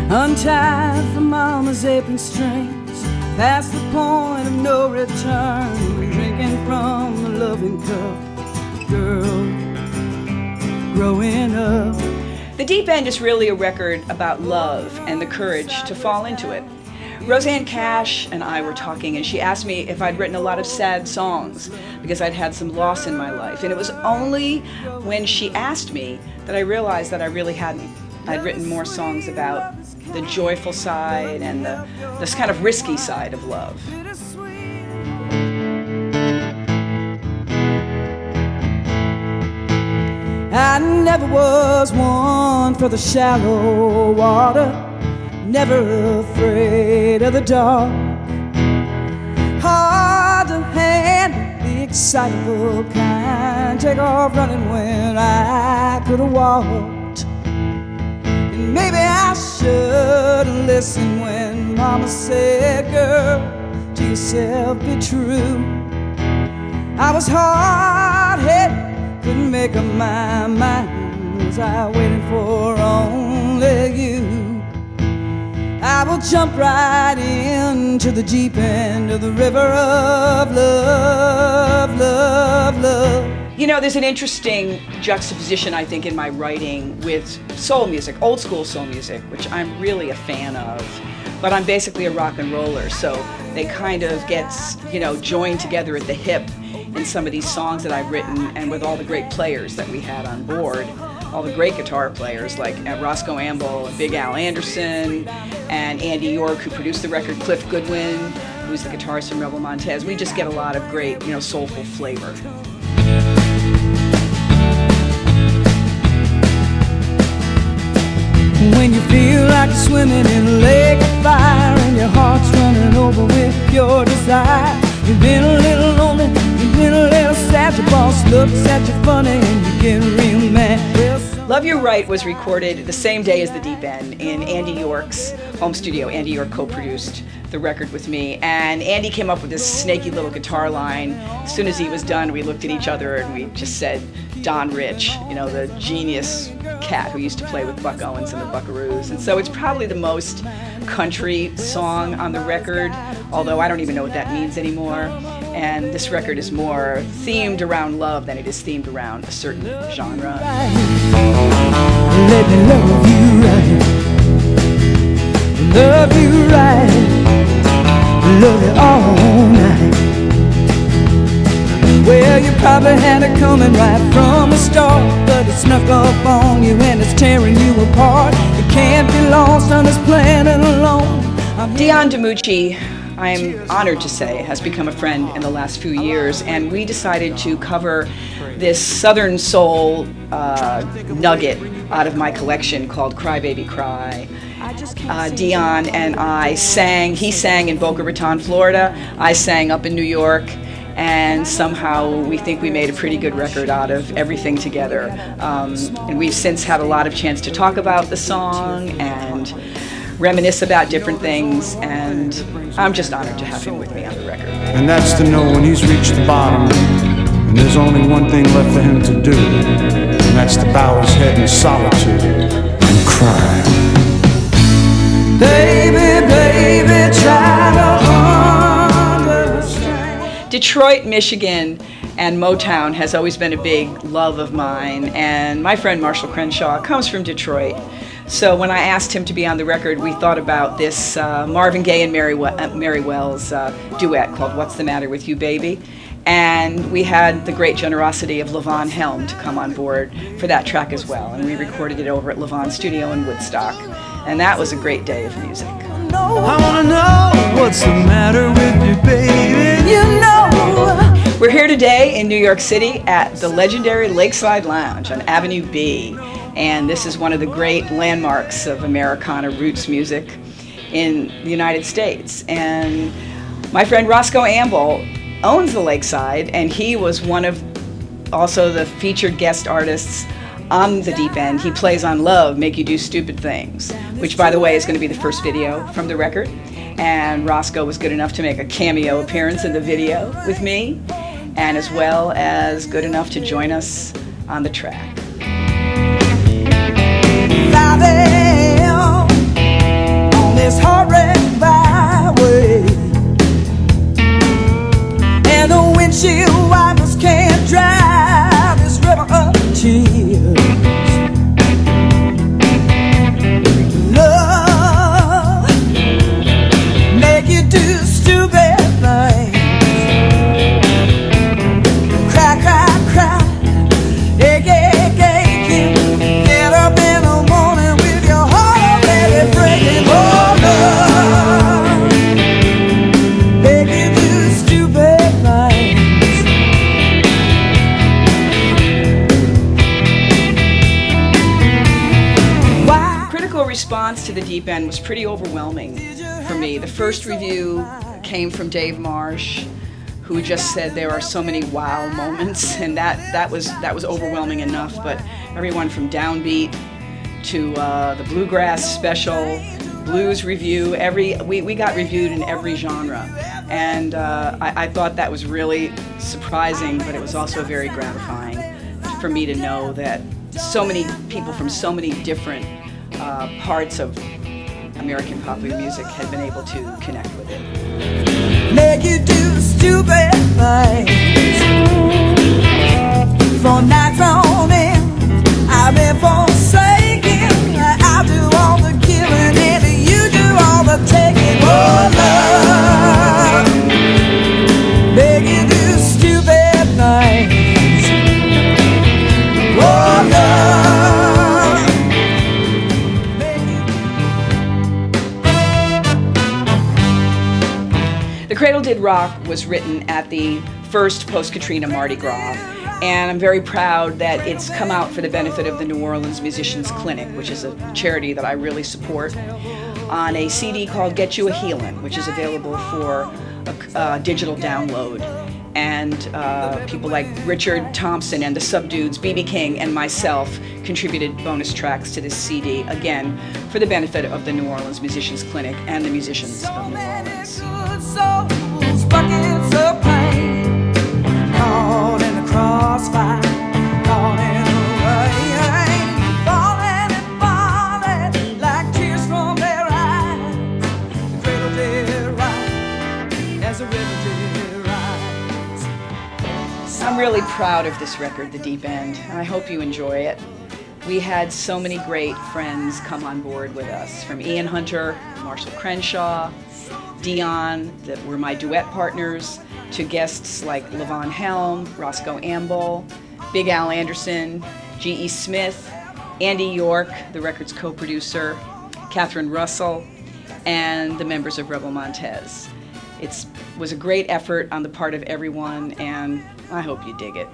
untied from mama's apron strings, past the point of no return, drinking from the loving cup, girl, growing up. The Deep End is really a record about love and the courage to fall into it. Rosanne Cash and I were talking, and she asked me if I'd written a lot of sad songs because I'd had some loss in my life. And it was only when she asked me that I realized that I really hadn't. I'd written more songs about the joyful side and this kind of risky side of love. I never was one for the shallow water, never afraid of the dark. Hard to handle the excitable kind, take off running when I could have walked. And maybe I should have listened when mama said, girl, to yourself be true. I was hard-headed, couldn't make up my mind, was I waiting for only you? I will jump right into the deep end of the river of love, love, love. You know, there's an interesting juxtaposition, I think, in my writing with soul music, old school soul music, which I'm really a fan of. But I'm basically a rock and roller, so they kind of get, joined together at the hip in some of these songs that I've written, and with all the great players that we had on board. All the great guitar players like Roscoe Amble and Big Al Anderson and Andy York, who produced the record, Cliff Goodwin, who's the guitarist from Rebel Montez. We just get a lot of great, soulful flavor. When you feel like you're swimming in a lake of fire and your heart's running over with your desire, you've been a little lonely, you've been a little sad, your boss looks at you funny and you get real mad. Love You're Right was recorded the same day as The Deep End in Andy York's home studio. Andy York co-produced the record with me, and Andy came up with this snaky little guitar line. As soon as he was done, we looked at each other and we just said, Don Rich, the genius cat who used to play with Buck Owens and the Buckaroos. And so it's probably the most country song on the record, although I don't even know what that means anymore. And this record is more themed around love than it is themed around a certain genre. Let me love you right, love you right, love you all night. Well, you probably had it coming right from the start, but it snuck up on you and it's tearing you apart. You can't be lost on this planet alone. Dion DiMucci, I'm honored to say, has become a friend in the last few years, and we decided to cover this Southern soul nugget out of my collection called Cry Baby Cry. Dion and I sang, he sang in Boca Raton, Florida, I sang up in New York, and somehow we think we made a pretty good record out of everything together. And we've since had a lot of chance to talk about the song and reminisce about different things, and I'm just honored to have him with me on the record. And that's to know when he's reached the bottom, and there's only one thing left for him to do, and that's to bow his head in solitude and cry. Baby, baby, try to understand. Detroit, Michigan, and Motown has always been a big love of mine, and my friend Marshall Crenshaw comes from Detroit. So when I asked him to be on the record, we thought about this Marvin Gaye and Mary Wells duet called What's the Matter with You, Baby? And we had the great generosity of Levon Helm to come on board for that track as well. And we recorded it over at Levon's studio in Woodstock. And that was a great day of music. I wanna know what's the matter with you, baby. We're here today in New York City at the legendary Lakeside Lounge on Avenue B. And this is one of the great landmarks of Americana roots music in the United States. And my friend Roscoe Amble owns the Lakeside, and he was one of also the featured guest artists on The Deep End. He plays on Love, Make You Do Stupid Things, which, by the way, is going to be the first video from the record. And Roscoe was good enough to make a cameo appearance in the video with me, and as well as good enough to join us on the track. this hard-red byway, and the windshield wipers can't dry this river of tears. Love make you do stupid things. Cry, cry, cry, ache, ache, ache. Get up in the morning with your heart already breaking. Oh, love make you do stupid things. Why? Critical response to The Deep End was pretty overwhelming for me. The first review came from Dave Marsh, who just said there are so many wow moments, and that was overwhelming enough. But everyone from Downbeat to the Bluegrass Special, Blues Review, we got reviewed in every genre, and I thought that was really surprising, but it was also very gratifying for me to know that so many people from so many different parts of American popular music had been able to connect with it. Make you do stupid things. For nights on end, I've been forsaken. I'll do all the giving and you do all the taking. Oh, love, make you do stupid things. Oh, love, make you. The Cradle Did Rock was written at the first post-Katrina Mardi Gras, and I'm very proud that it's come out for the benefit of the New Orleans Musicians Clinic, which is a charity that I really support, on a CD called Get You a Healin', which is available for a digital download. And people like Richard Thompson and the Subdudes, B.B. King, and myself contributed bonus tracks to this CD, again, for the benefit of the New Orleans Musicians Clinic and the musicians of New Orleans. Good souls, buckets of pain, caught in the crossfire, caught in the rain, falling and falling like tears from their eyes. The cradle did rise as the river did rise. I'm really proud of this record, The Deep End, and I hope you enjoy it. We had so many great friends come on board with us, from Ian Hunter, Marshall Crenshaw, Dion, that were my duet partners, to guests like Levon Helm, Roscoe Amble, Big Al Anderson, G.E. Smith, Andy York, the record's co-producer, Catherine Russell, and the members of Rebel Montez. It was a great effort on the part of everyone, and I hope you dig it.